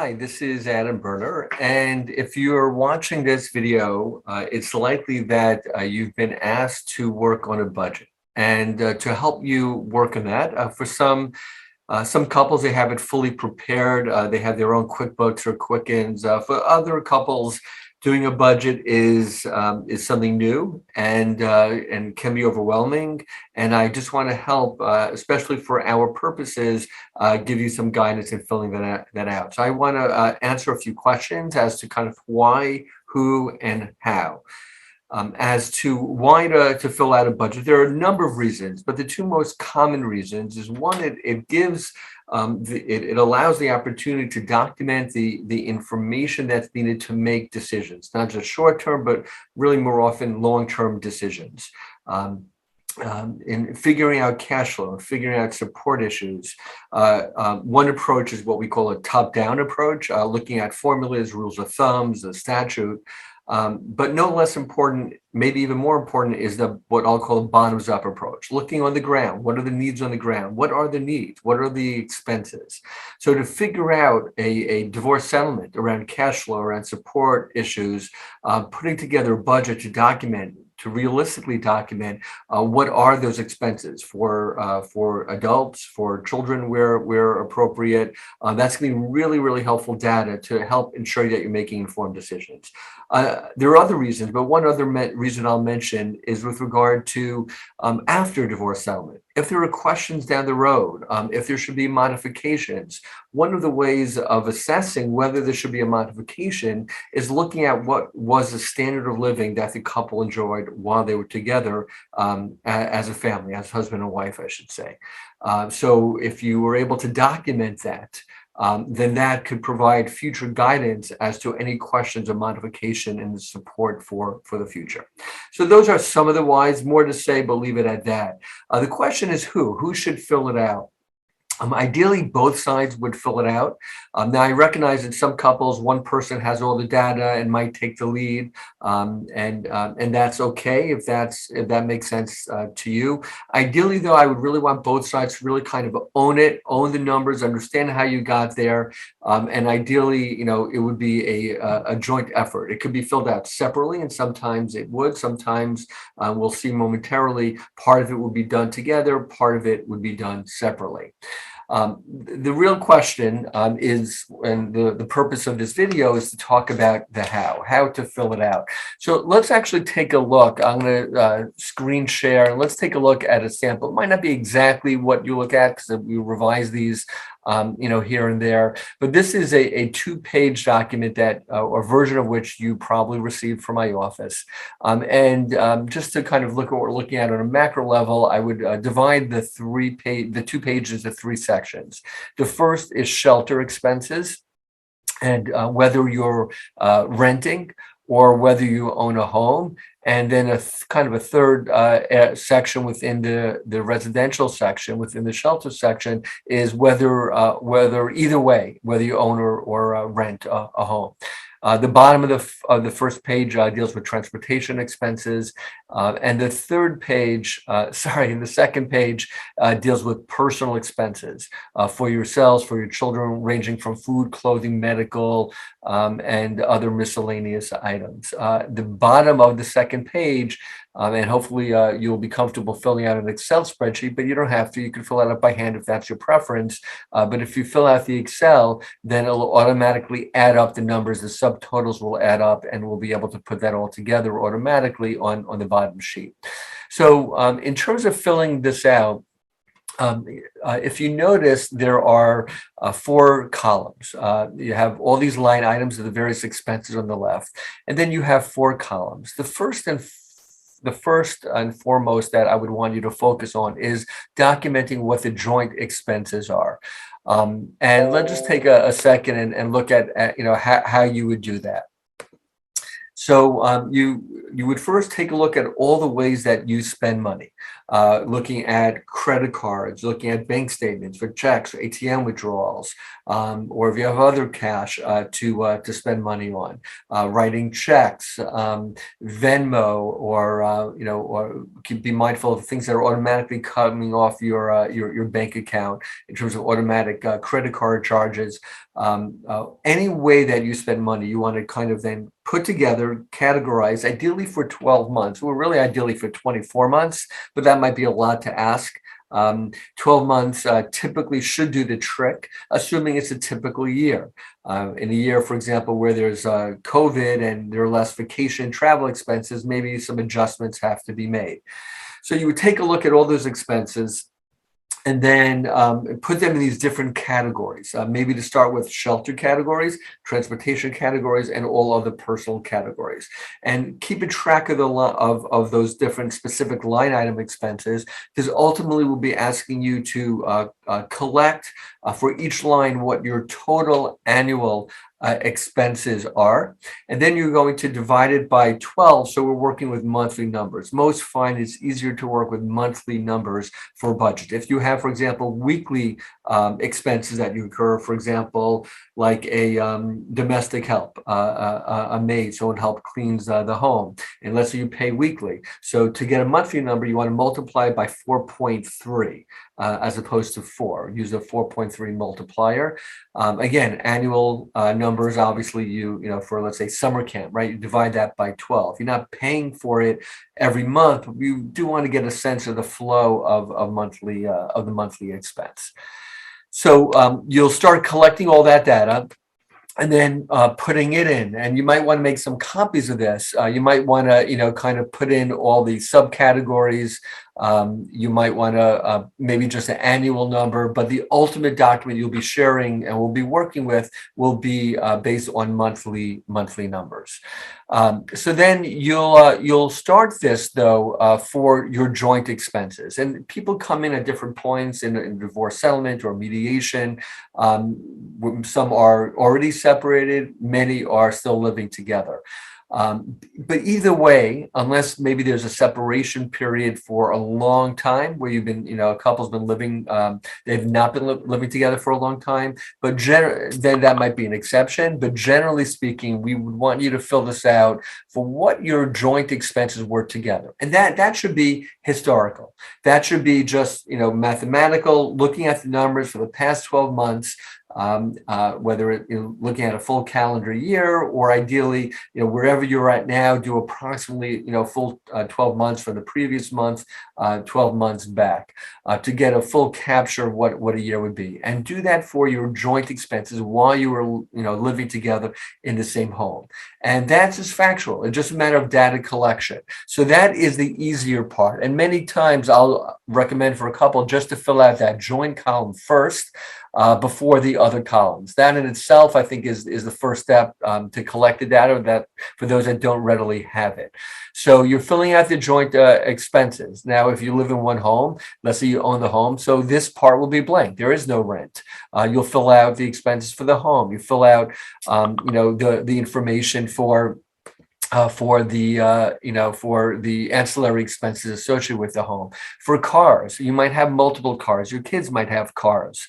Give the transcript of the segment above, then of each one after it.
Hi, this is Adam Berner, and if you're watching this video, it's likely that you've been asked to work on a budget. And to help you work on that, for some couples, they have it fully prepared. They have their own QuickBooks or Quickens. For other couples, doing a budget is something new and can be overwhelming. And I just want to help, especially for our purposes, give you some guidance in filling that out. So I want to answer a few questions as to kind of why, who, and how. As to why to fill out a budget, there are a number of reasons, but the two most common reasons is one, it gives it allows the opportunity to document the information that's needed to make decisions, not just short term, but really more often long term decisions. In figuring out cash flow, figuring out support issues. One approach is what we call a top-down approach, looking at formulas, rules of thumbs, a statute. But no less important, maybe even more important, is what I'll call a bottoms-up approach, looking on the ground. What are the needs on the ground? What are the needs? What are the expenses? So to figure out a divorce settlement around cash flow, around support issues, putting together a budget to realistically document what are those expenses for adults, for children where appropriate. That's going to be really, really helpful data to help ensure that you're making informed decisions. There are other reasons, but one other reason I'll mention is with regard to after divorce settlement. If there are questions down the road, if there should be modifications, one of the ways of assessing whether there should be a modification is looking at what was the standard of living that the couple enjoyed while they were together as a family, as husband and wife, I should say. So if you were able to document that, then that could provide future guidance as to any questions of modification and the support for the future. So those are some of the whys, more to say, but leave it at that. The question is who should fill it out? Ideally, both sides would fill it out. Now, I recognize in some couples, one person has all the data and might take the lead, and that's okay if that makes sense to you. Ideally, though, I would really want both sides to really kind of own the numbers, understand how you got there, and ideally, it would be a joint effort. It could be filled out separately, and sometimes it would. Sometimes we'll see momentarily part of it would be done together, part of it would be done separately. The real question is, and the purpose of this video is to talk about the how to fill it out. So let's actually take a look. I'm going to screen share, and let's take a look at a sample. It might not be exactly what you look at because we revise these here and there. But this is a two-page document that, or version of which you probably received from my office. Just to kind of look at what we're looking at on a macro level, I would divide the 2 pages into 3 sections. The first is shelter expenses, and whether you're renting or whether you own a home. And then kind of a third section within the residential section, within the shelter section, is whether either way, whether you own or rent a home. The bottom of the first page deals with transportation expenses, and the second page deals with personal expenses for yourselves, for your children, ranging from food, clothing, medical, and other miscellaneous items. The bottom of the second page, and hopefully you'll be comfortable filling out an Excel spreadsheet, but you don't have to. You can fill it out by hand if that's your preference. But if you fill out the Excel, then it'll automatically add up the numbers. The subtotals will add up, and we'll be able to put that all together automatically on the bottom sheet. So in terms of filling this out, if you notice, there are 4 columns. You have all these line items of the various expenses on the left, and then you have 4 columns. The first and foremost that I would want you to focus on is documenting what the joint expenses are. And let's just take a second and look at how you would do that. So you would first take a look at all the ways that you spend money, looking at credit cards, looking at bank statements for checks, ATM withdrawals, or if you have other cash to spend money on, writing checks, Venmo, or be mindful of things that are automatically coming off your bank account in terms of automatic credit card charges. Any way that you spend money, you want to kind of then put together, categorize, ideally for 12 months. We're really ideally for 24 months, but that might be a lot to ask. 12 months typically should do the trick, assuming it's a typical year. In a year, for example, where there's COVID and there are less vacation travel expenses, maybe some adjustments have to be made. So you would take a look at all those expenses and then put them in these different categories, maybe to start with shelter categories, transportation categories, and all other personal categories. And keep a track of of those different specific line item expenses, because ultimately we'll be asking you to collect for each line what your total annual expenses are. And then you're going to divide it by 12. So we're working with monthly numbers. Most find it's easier to work with monthly numbers for budget. If you have, for example, weekly expenses that you incur, for example, like a domestic help, a maid, someone help cleans the home, and let's say you pay weekly. So to get a monthly number, you want to multiply by 4.3 as opposed to 4. Use a 4.3 multiplier. Again, annual numbers, obviously, for let's say summer camp, right? You divide that by 12. You're not paying for it every month. You do want to get a sense of the flow of the monthly expense. So you'll start collecting all that data and then putting it in. And you might want to make some copies of this. You might want to, kind of put in all the subcategories. You might want to maybe just an annual number, but the ultimate document you'll be sharing and will be working with will be based on monthly numbers. So then you'll start this though for your joint expenses, and people come in at different points in divorce settlement or mediation. Some are already separated, many are still living together. But either way, unless maybe there's a separation period for a long time where you've been, a couple's been living, they've not been living together for a long time, but then that might be an exception. But generally speaking, we would want you to fill this out for what your joint expenses were together. And that should be historical. That should be just, mathematical, looking at the numbers for the past 12 months. Whether looking at a full calendar year, or ideally, wherever you're at now, do approximately, full 12 months for the previous month, 12 months back, to get a full capture of what a year would be. And do that for your joint expenses while you were, living together in the same home. And that's just factual. It's just a matter of data collection. So that is the easier part. And many times I'll recommend for a couple just to fill out that joint column first, before the other columns. That in itself, I think, is the first step to collect the data, that for those that don't readily have it. So you're filling out the joint expenses. Now, if you live in one home, let's say you own the home, so this part will be blank. There is no rent. You'll fill out the expenses for the home. You fill out, the information for the ancillary expenses associated with the home. For cars, you might have multiple cars. Your kids might have cars.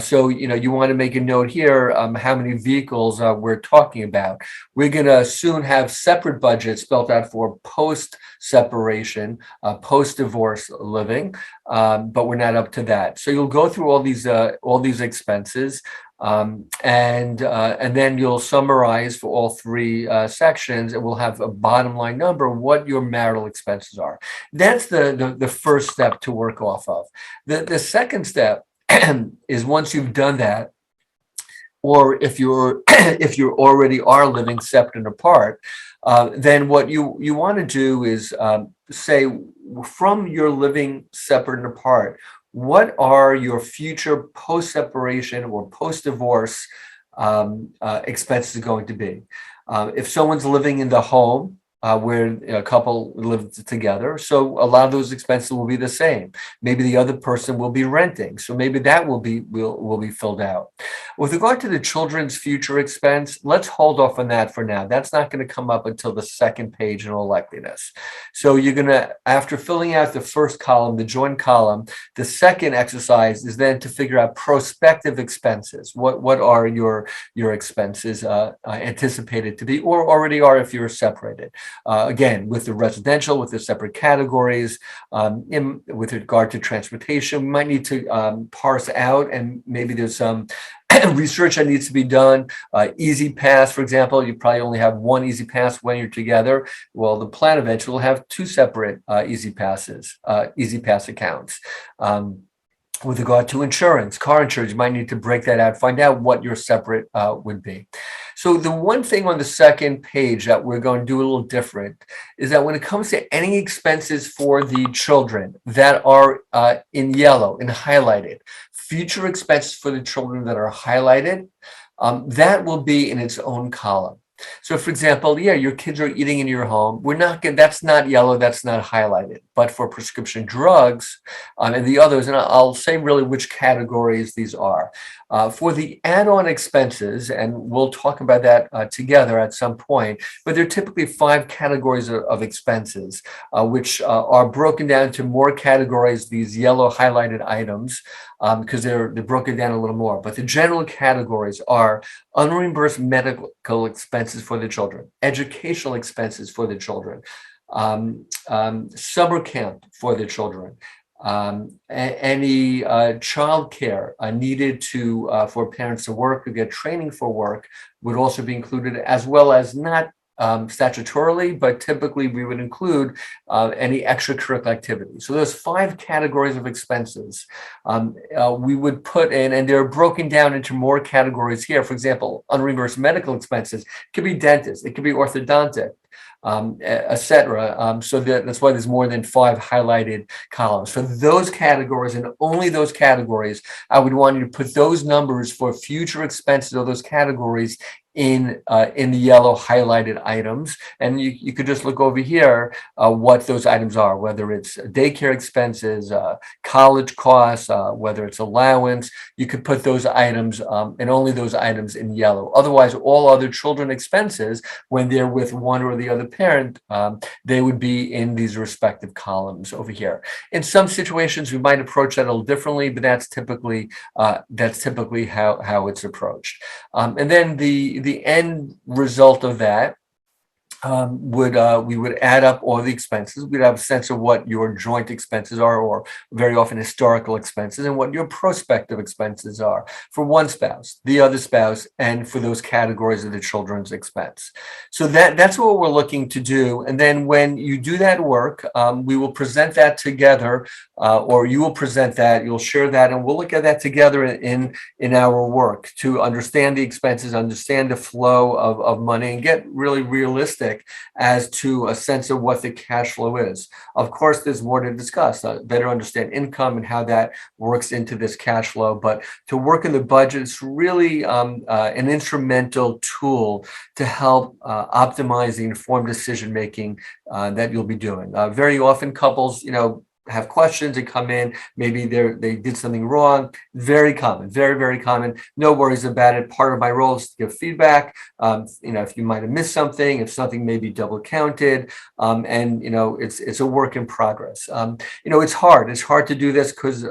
So you want to make a note here, how many vehicles we're talking about. We're going to soon have separate budgets spelled out for post-separation, post-divorce living, but we're not up to that. So you'll go through all these expenses. And then you'll summarize for all three sections, and we'll have a bottom line number of what your marital expenses are. That's the first step to work off of. The second step is, once you've done that, or if you already are living separate and apart, then what you want to do is say, from your living separate and apart, what are your future post-separation or post-divorce expenses going to be? If someone's living in the home where a couple live together, so a lot of those expenses will be the same. Maybe the other person will be renting, so maybe that will be filled out. With regard to the children's future expense, let's hold off on that for now. That's not going to come up until the second page in all likeliness. So you're going to, after filling out the first column, the joint column, the second exercise is then to figure out prospective expenses. What are your expenses anticipated to be, or already are if you're separated? Again, with the residential, with the separate categories, with regard to transportation, we might need to parse out, and maybe there's some research that needs to be done. Easy Pass, for example, you probably only have one Easy Pass when you're together. Well, the plan eventually will have two separate Easy Pass accounts. With regard to insurance, car insurance, you might need to break that out, find out what your separate would be. So the one thing on the second page that we're going to do a little different is that when it comes to any expenses for the children that are in yellow and highlighted, future expenses for the children that are highlighted, that will be in its own column. So for example, your kids are eating in your home. That's not yellow, that's not highlighted. But for prescription drugs and the others, and I'll say really which categories these are. For the add-on expenses, and we'll talk about that together at some point, but there are typically 5 categories of expenses, which are broken down to more categories, these yellow highlighted items, because they're broken down a little more. But the general categories are unreimbursed medical expenses for the children, educational expenses for the children, summer camp for the children, any child care needed for parents to work or get training for work would also be included, as well as not statutorily, but typically we would include any extracurricular activity. So those 5 categories of expenses we would put in, and they're broken down into more categories here. For example, unreimbursed medical expenses, it could be dentist, it could be orthodontic, etc. So that's why there's more than 5 highlighted columns. For those categories and only those categories, I would want you to put those numbers for future expenses of those categories in the yellow highlighted items, and you could just look over here what those items are, whether it's daycare expenses, college costs, whether it's allowance. You could put those items and only those items in yellow. Otherwise, all other children expenses, when they're with one or the other parent, they would be in these respective columns over here. In some situations, we might approach that a little differently, but that's typically how it's approached. And then the end result of that we would add up all the expenses. We'd have a sense of what your joint expenses are, or very often historical expenses, and what your prospective expenses are for one spouse, the other spouse, and for those categories of the children's expense. So that's what we're looking to do. And then when you do that work, we will present that together, or you will present that, you'll share that, and we'll look at that together in our work to understand the expenses, understand the flow of money, and get really realistic as to a sense of what the cash flow is. Of course, there's more to discuss, better understand income and how that works into this cash flow. But to work in the budget, it's really an instrumental tool to help optimize the informed decision making that you'll be doing. Very often couples, have questions and come in, maybe they did something wrong. Very common, very, very common. No worries about it. Part of my role is to give feedback. If you might have missed something, if something may be double counted, and it's a work in progress. It's hard. It's hard to do this because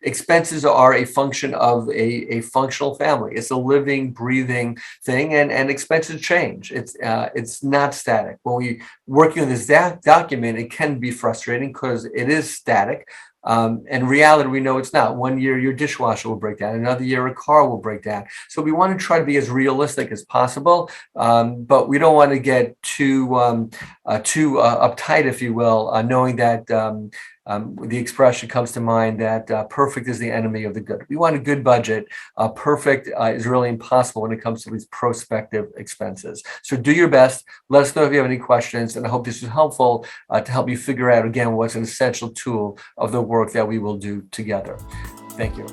expenses are a function of a functional family. It's a living, breathing thing, and expenses change. It's not static. When we working on this document, it can be frustrating because it is static. In reality, we know it's not. One year your dishwasher will break down, another year a car will break down. So we want to try to be as realistic as possible, but we don't want to get too uptight, if you will, knowing that the expression comes to mind that perfect is the enemy of the good. We want a good budget. Perfect is really impossible when it comes to these prospective expenses. So do your best. Let us know if you have any questions, and I hope this was helpful to help you figure out, again, what's an essential tool of the work that we will do together. Thank you.